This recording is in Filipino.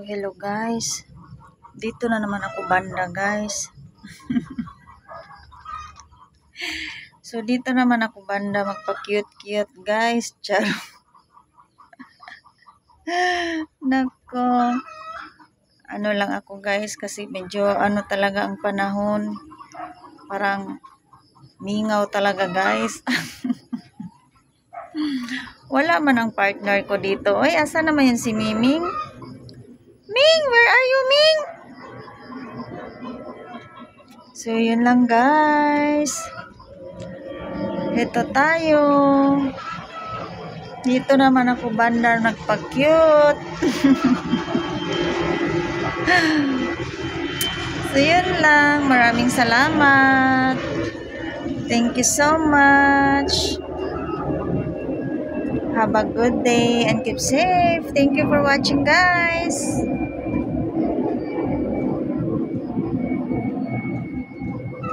Hello guys, dito na naman ako banda guys. So dito naman ako banda magpa-cute guys. Charo. Nako. Ano lang ako guys kasi medyo ano talaga ang panahon. Parang mingaw talaga guys. Wala man ang partner ko dito. Oy, asa naman yun si Miming? Ming, where are you, Ming? So, yun lang guys. Ito tayo. Dito naman ako banda nagpa-cute. So, yun lang. Maraming salamat. Thank you so much. Have a good day and keep safe. Thank you for watching guys.